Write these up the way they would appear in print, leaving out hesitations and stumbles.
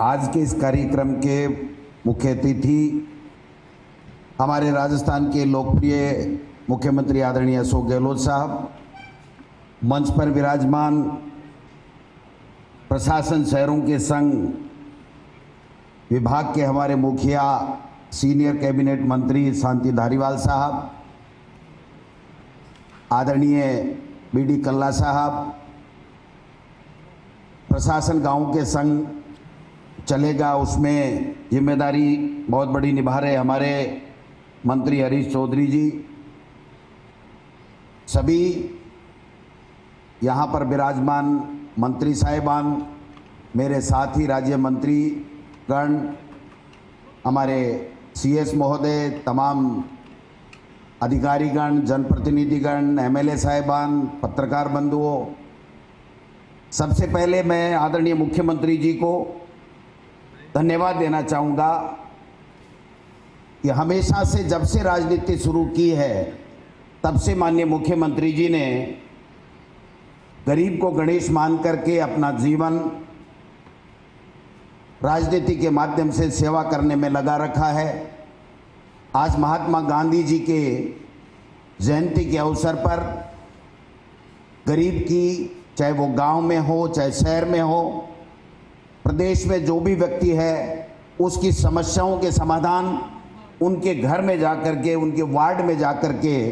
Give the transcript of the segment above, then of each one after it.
आज के इस कार्यक्रम के मुख्य अतिथि हमारे राजस्थान के लोकप्रिय मुख्यमंत्री आदरणीय अशोक गहलोत साहब, मंच पर विराजमान प्रशासन शहरों के संघ विभाग के हमारे मुखिया सीनियर कैबिनेट मंत्री शांति धारीवाल साहब, आदरणीय बीडी कल्ला साहब, प्रशासन गांव के संग चलेगा उसमें जिम्मेदारी बहुत बड़ी निभा रहे हमारे मंत्री हरीश चौधरी जी, सभी यहाँ पर विराजमान मंत्री साहिबान, मेरे साथी राज्य मंत्री गण, हमारे सीएस महोदय, तमाम अधिकारीगण, जनप्रतिनिधिगण, एमएलए साहिबान, पत्रकार बंधुओं, सबसे पहले मैं आदरणीय मुख्यमंत्री जी को धन्यवाद देना चाहूँगा कि हमेशा से जब से राजनीति शुरू की है तब से माननीय मुख्यमंत्री जी ने गरीब को गणेश मान करके अपना जीवन राजनीति के माध्यम से सेवा करने में लगा रखा है। आज महात्मा गांधी जी के जयंती के अवसर पर गरीब की, चाहे वो गांव में हो चाहे शहर में हो, प्रदेश में जो भी व्यक्ति है, उसकी समस्याओं के समाधान उनके घर में जाकर के, उनके वार्ड में जाकर के,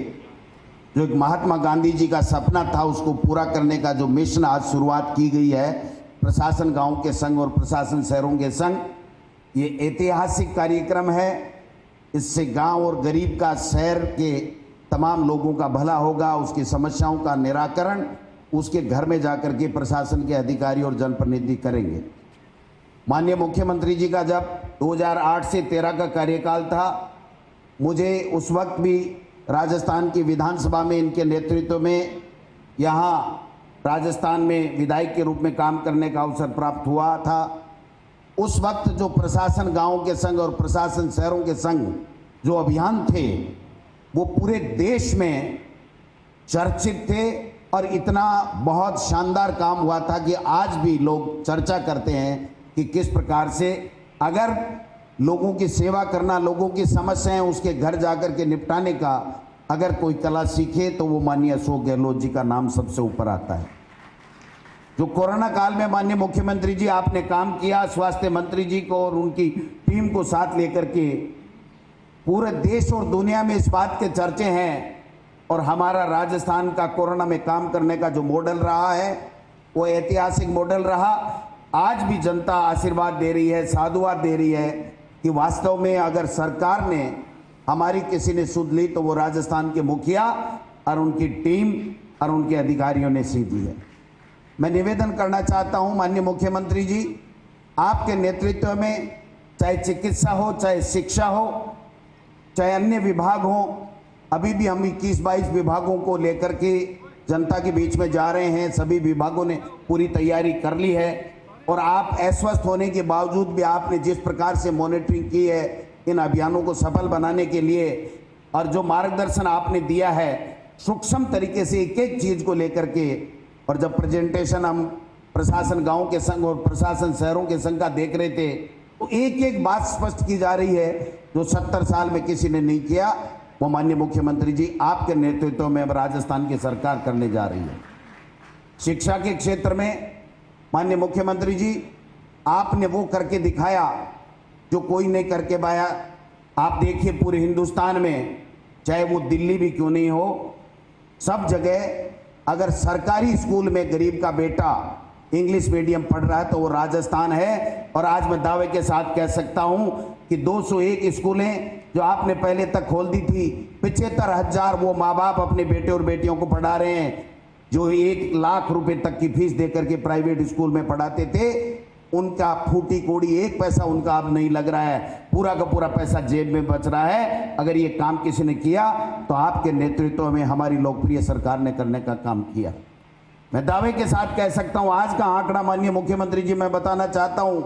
जो एक महात्मा गांधी जी का सपना था उसको पूरा करने का जो मिशन आज शुरुआत की गई है प्रशासन गांव के संग और प्रशासन शहरों के संग, ये ऐतिहासिक कार्यक्रम है। इससे गांव और गरीब का, शहर के तमाम लोगों का भला होगा, उसकी समस्याओं का निराकरण उसके घर में जाकर के प्रशासन के अधिकारी और जनप्रतिनिधि करेंगे। माननीय मुख्यमंत्री जी का जब 2008 से 13 का कार्यकाल था, मुझे उस वक्त भी राजस्थान की विधानसभा में इनके नेतृत्व में यहाँ राजस्थान में विधायक के रूप में काम करने का अवसर प्राप्त हुआ था। उस वक्त जो प्रशासन गांव के संग और प्रशासन शहरों के संग जो अभियान थे वो पूरे देश में चर्चित थे और इतना बहुत शानदार काम हुआ था कि आज भी लोग चर्चा करते हैं कि किस प्रकार से अगर लोगों की सेवा करना, लोगों की समस्याएं उसके घर जाकर के निपटाने का अगर कोई कला सीखे तो वो माननीय अशोक गहलोत जी का नाम सबसे ऊपर आता है। जो कोरोना काल में माननीय मुख्यमंत्री जी आपने काम किया, स्वास्थ्य मंत्री जी को और उनकी टीम को साथ लेकर के पूरे देश और दुनिया में इस बात के चर्चे हैं, और हमारा राजस्थान का कोरोना में काम करने का जो मॉडल रहा है वो ऐतिहासिक मॉडल रहा। आज भी जनता आशीर्वाद दे रही है, साधुवाद दे रही है कि वास्तव में अगर सरकार ने हमारी किसी ने सुध ली तो वो राजस्थान के मुखिया और उनकी टीम और उनके अधिकारियों ने सीध ली है। मैं निवेदन करना चाहता हूं माननीय मुख्यमंत्री जी, आपके नेतृत्व में चाहे चिकित्सा हो, चाहे शिक्षा हो, चाहे अन्य विभाग हो, अभी भी हम 21-22 विभागों को लेकर के जनता के बीच में जा रहे हैं। सभी विभागों ने पूरी तैयारी कर ली है और आप अस्वस्थ होने के बावजूद भी आपने जिस प्रकार से मॉनिटरिंग की है इन अभियानों को सफल बनाने के लिए, और जो मार्गदर्शन आपने दिया है सूक्ष्म तरीके से एक एक चीज को लेकर के, और जब प्रेजेंटेशन हम प्रशासन गांव के संघ और प्रशासन शहरों के संघ का देख रहे थे तो एक एक बात स्पष्ट की जा रही है जो 70 साल में किसी ने नहीं किया, वो माननीय मुख्यमंत्री जी आपके नेतृत्व में अब राजस्थान की सरकार करने जा रही है। शिक्षा के क्षेत्र में माननीय मुख्यमंत्री जी आपने वो करके दिखाया जो कोई नहीं करके पाया। आप देखिए पूरे हिंदुस्तान में, चाहे वो दिल्ली भी क्यों नहीं हो, सब जगह अगर सरकारी स्कूल में गरीब का बेटा इंग्लिश मीडियम पढ़ रहा है तो वो राजस्थान है। और आज मैं दावे के साथ कह सकता हूं कि 201 स्कूलें जो आपने पहले तक खोल दी थी, 75,000 वो माँ बाप अपने बेटे और बेटियों को पढ़ा रहे हैं जो 1 लाख रुपए तक की फीस देकर के प्राइवेट स्कूल में पढ़ाते थे। उनका फूटी कोड़ी 1 पैसा उनका अब नहीं लग रहा है, पूरा का पूरा पैसा जेब में बच रहा है। अगर ये काम किसी ने किया तो आपके नेतृत्व में हमारी लोकप्रिय सरकार ने करने का काम किया। मैं दावे के साथ कह सकता हूं, आज का आंकड़ा माननीय मुख्यमंत्री जी मैं बताना चाहता हूं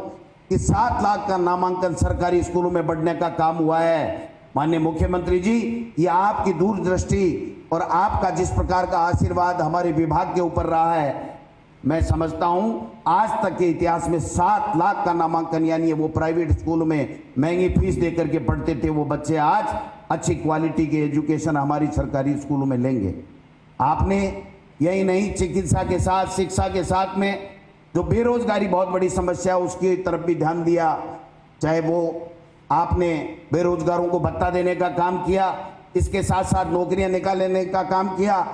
कि 7 लाख का नामांकन सरकारी स्कूलों में बढ़ने का काम हुआ है। माननीय मुख्यमंत्री जी, ये आपकी दूरदृष्टि और आपका जिस प्रकार का आशीर्वाद हमारे विभाग के ऊपर रहा है, मैं समझता हूं आज तक के इतिहास में 7 लाख का नामांकन, यानी वो प्राइवेट स्कूल में महंगी फीस दे करके पढ़ते थे, वो बच्चे आज अच्छी क्वालिटी के एजुकेशन हमारी सरकारी स्कूलों में लेंगे। आपने यही नहीं, चिकित्सा के साथ, शिक्षा के साथ में जो बेरोजगारी बहुत बड़ी समस्या है उसकी तरफ भी ध्यान दिया। चाहे वो आपने बेरोजगारों को भत्ता देने का काम किया, इसके साथ साथ नौकरियां निकालने का काम किया।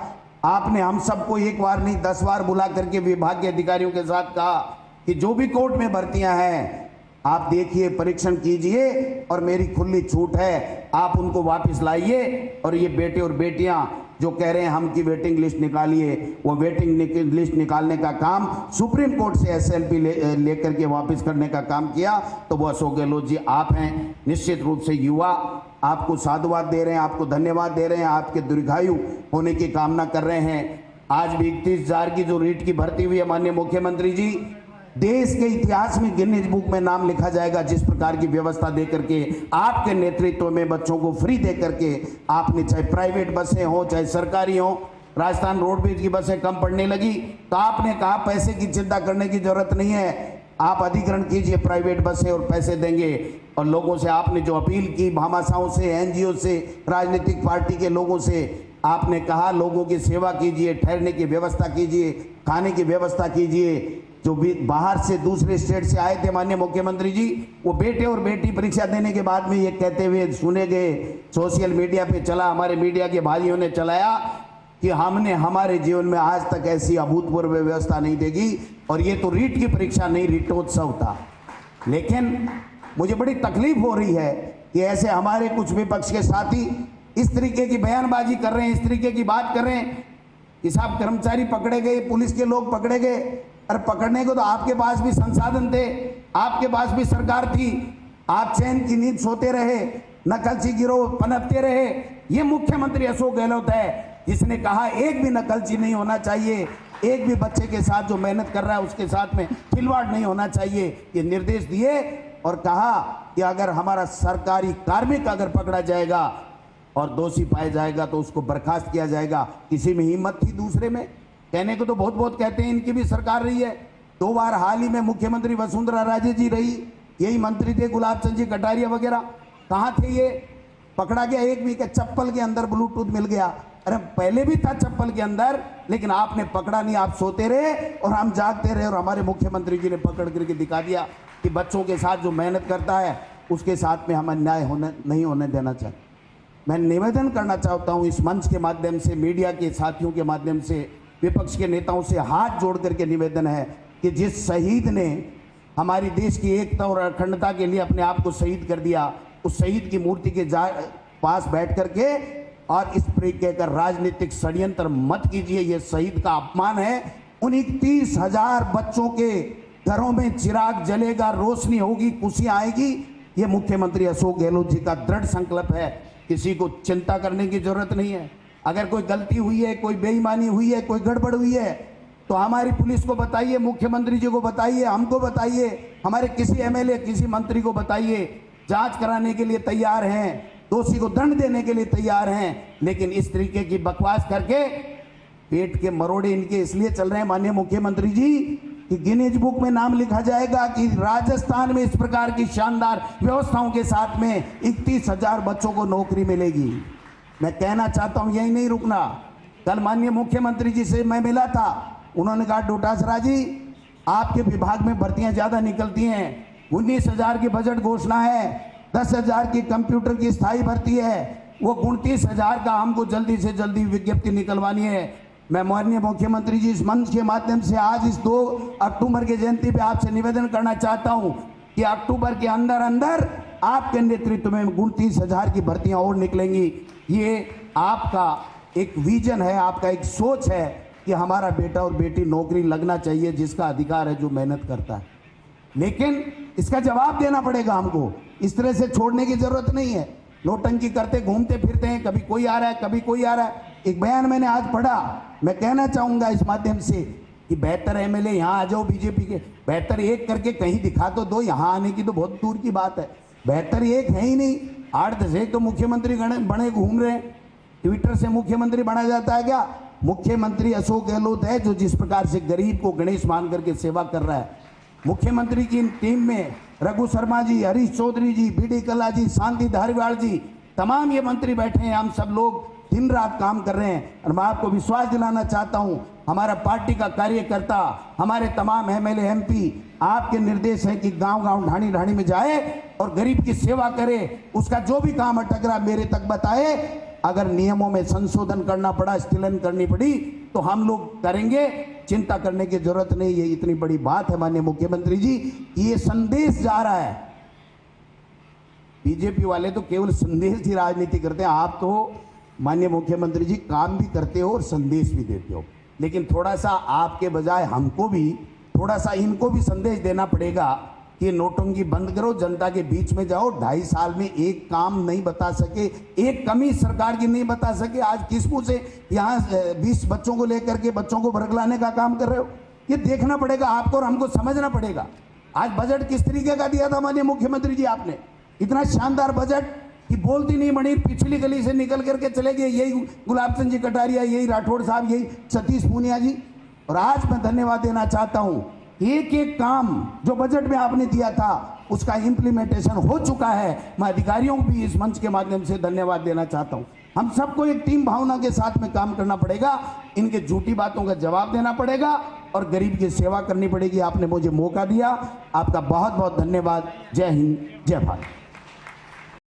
आपने हम सबको एक बार नहीं 10 बार बुला करके विभाग के अधिकारियों के साथ कहा कि जो भी कोर्ट में भर्तियां हैं आप देखिए, परीक्षण कीजिए और मेरी खुली छूट है, आप उनको वापस लाइए। और ये बेटे और बेटियां जो कह रहे हैं हम की वेटिंग लिस्ट निकालिए, वो वेटिंग लिस्ट निकालने का काम सुप्रीम कोर्ट से एसएलपी लेकर के वापस करने का काम किया तो वो अशोक गहलोत जी आप हैं। निश्चित रूप से युवा आपको साधुवाद दे रहे हैं, आपको धन्यवाद दे रहे हैं, आपके दीर्घायु होने की कामना कर रहे हैं। आज भी 31,000 की जो रीट की भर्ती हुई है, माननीय मुख्यमंत्री जी, देश के इतिहास में गिनीज बुक में नाम लिखा जाएगा। जिस प्रकार की व्यवस्था दे करके आपके नेतृत्व में बच्चों को फ्री दे करके आपने, चाहे प्राइवेट बसें हो चाहे सरकारी हो, राजस्थान रोडवेज की बसें कम पड़ने लगी तो आपने कहा पैसे की चिंता करने की जरूरत नहीं है, आप अधिग्रहण कीजिए प्राइवेट बसें और पैसे देंगे। और लोगों से आपने जो अपील की, भामाशाहों से, एनजीओ से, राजनीतिक पार्टी के लोगों से आपने कहा लोगों की सेवा कीजिए, ठहरने की व्यवस्था कीजिए, खाने की व्यवस्था कीजिए। जो भी बाहर से दूसरे स्टेट से आए थे माननीय मुख्यमंत्री जी, वो बेटे और बेटी परीक्षा देने के बाद में ये कहते हुए सुने गए, सोशल मीडिया पे चला, हमारे मीडिया के भाइयों ने चलाया कि हमने हमारे जीवन में आज तक ऐसी अभूतपूर्व व्यवस्था नहीं देगी। और ये तो रीट की परीक्षा नहीं, रीटोत्सव था। लेकिन मुझे बड़ी तकलीफ हो रही है कि ऐसे हमारे कुछ विपक्ष के साथी इस तरीके की बयानबाजी कर रहे हैं, इस तरीके की बात कर रहे हैं कि साहब कर्मचारी पकड़े गए, पुलिस के लोग पकड़े गए। अरे पकड़ने को तो आपके पास भी संसाधन थे, आपके पास भी सरकार थी, आप चैन की नींद सोते रहे, नकलची गिरोह पनपते रहे। ये मुख्यमंत्री अशोक गहलोत है जिसने कहा एक भी नकलची नहीं होना चाहिए, एक भी बच्चे के साथ जो मेहनत कर रहा है उसके साथ में खिलवाड़ नहीं होना चाहिए। ये निर्देश दिए और कहा कि अगर हमारा सरकारी कार्मिक अगर पकड़ा जाएगा और दोषी पाया जाएगा तो उसको बर्खास्त किया जाएगा। किसी में हिम्मत थी दूसरे में? कहने को तो बहुत बहुत कहते हैं, इनकी भी सरकार रही है। 2 बार हाल ही में मुख्यमंत्री वसुंधरा राजे जी रही, यही मंत्री थे, गुलाब चंद जी कटारिया वगैरह, कहाँ थे ये? पकड़ा गया, एक भी के चप्पल के अंदर ब्लूटूथ मिल गया। अरे पहले भी था चप्पल के अंदर, लेकिन आपने पकड़ा नहीं, आप सोते रहे और हम जागते रहे। और हमारे मुख्यमंत्री जी ने पकड़ करके दिखा दिया कि बच्चों के साथ जो मेहनत करता है उसके साथ में हम अन्याय नहीं होने देना चाहिए। मैं निवेदन करना चाहता हूँ इस मंच के माध्यम से, मीडिया के साथियों के माध्यम से, विपक्ष के नेताओं से हाथ जोड़ करके निवेदन है कि जिस शहीद ने हमारी देश की एकता और अखंडता के लिए अपने आप को शहीद कर दिया, उस शहीद की मूर्ति के पास बैठ करके और इस तरीके का राजनीतिक षड्यंत्र मत कीजिए। यह शहीद का अपमान है। उन 31,000 बच्चों के घरों में चिराग जलेगा, रोशनी होगी, खुशियां आएगी। ये मुख्यमंत्री अशोक गहलोत जी का दृढ़ संकल्प है। किसी को चिंता करने की जरूरत नहीं है। अगर कोई गलती हुई है, कोई बेईमानी हुई है, कोई गड़बड़ हुई है तो हमारी पुलिस को बताइए, मुख्यमंत्री जी को बताइए, हमको बताइए, हमारे किसी एमएलए, किसी मंत्री को बताइए। जांच कराने के लिए तैयार हैं, दोषी को दंड देने के लिए तैयार हैं। लेकिन इस तरीके की बकवास करके पेट के मरोड़े इनके इसलिए चल रहे हैं माननीय मुख्यमंत्री जी कि गिनीज बुक में नाम लिखा जाएगा कि राजस्थान में इस प्रकार की शानदार व्यवस्थाओं के साथ में 31,000 बच्चों को नौकरी मिलेगी। मैं कहना चाहता हूं यही नहीं रुकना। कल माननीय मुख्यमंत्री जी से मैं मिला था, उन्होंने कहा डोटासरा जी आपके विभाग में भर्तियां ज्यादा निकलती हैं, 19,000 की बजट घोषणा है, 10,000 की कंप्यूटर की स्थायी भर्ती है, वो 29,000 का हमको जल्दी से जल्दी विज्ञप्ति निकलवानी है। मैं माननीय मुख्यमंत्री जी इस मंच के माध्यम से आज इस 2 अक्टूबर की जयंती पे आपसे निवेदन करना चाहता हूं कि अक्टूबर के अंदर अंदर आपके नेतृत्व में 29,000 की भर्तियां और निकलेंगी। ये आपका एक विजन है, आपका एक सोच है कि हमारा बेटा और बेटी नौकरी लगना चाहिए, जिसका अधिकार है, जो मेहनत करता है। लेकिन इसका जवाब देना पड़ेगा हमको। इस तरह से छोड़ने की जरूरत नहीं है। नोटंकी करते घूमते फिरते हैं, कभी कोई आ रहा है, कभी कोई आ रहा है। एक बयान मैंने आज पढ़ा, मैं कहना चाहूंगा इस माध्यम से कि बेहतर एमएलए यहाँ आ जाओ बीजेपी के, बेहतर एक करके कहीं दिखा तो दो। यहाँ आने की तो बहुत दूर की बात है, बेहतर एक है ही नहीं। 8-10 तो मुख्यमंत्री बने घूम रहे हैं। ट्विटर से मुख्यमंत्री बना जाता है क्या? मुख्यमंत्री अशोक गहलोत है जो जिस प्रकार से गरीब को गणेश मान करके सेवा कर रहा है, मुख्यमंत्री की टीम में रघु शर्मा जी, हरीश चौधरी जी, बीडी कल्ला जी, शांति धारीवाल जी, तमाम ये मंत्री बैठे हैं। हम सब लोग दिन रात काम कर रहे हैं और मैं आपको विश्वास दिलाना चाहता हूं, हमारा पार्टी का कार्यकर्ता, हमारे तमाम एमएलए एमपी, आपके निर्देश है कि गांव-गांव, ढाणी-ढाणी में जाए और गरीब की सेवा करे। उसका जो भी काम अटक रहा मेरे तक बताए। अगर नियमों में संशोधन करना पड़ा, स्थिलन करनी पड़ी तो हम लोग करेंगे, चिंता करने की जरूरत नहीं। ये इतनी बड़ी बात है माननीय मुख्यमंत्री जी, ये संदेश जा रहा है। बीजेपी वाले तो केवल संदेश की राजनीति करते हैं, आप तो माननीय मुख्यमंत्री जी काम भी करते हो और संदेश भी देते हो, लेकिन थोड़ा सा आपके बजाय हमको भी, थोड़ा सा इनको भी संदेश देना पड़ेगा कि नोटंकी बंद करो, जनता के बीच में जाओ। 2.5 साल में एक काम नहीं बता सके, एक कमी सरकार की नहीं बता सके। आज किस मुंह से यहाँ 20 बच्चों को लेकर के बच्चों को भड़कलाने का काम कर रहे हो? ये देखना पड़ेगा आपको और हमको समझना पड़ेगा। आज बजट किस तरीके का दिया था माननीय मुख्यमंत्री जी आपने, इतना शानदार बजट कि बोलती नहीं मणि पिछली गली से निकल करके चले गए, यही गुलाब चंद जी कटारिया, यही राठौड़ साहब, यही सतीश पूनिया जी। और आज मैं धन्यवाद देना चाहता हूं, एक एक काम जो बजट में आपने दिया था उसका इम्प्लीमेंटेशन हो चुका है। मैं अधिकारियों को भी इस मंच के माध्यम से धन्यवाद देना चाहता हूं। हम सबको एक टीम भावना के साथ में काम करना पड़ेगा, इनके झूठी बातों का जवाब देना पड़ेगा और गरीब की सेवा करनी पड़ेगी। आपने मुझे मौका दिया, आपका बहुत बहुत धन्यवाद। जय हिंद, जय भारत।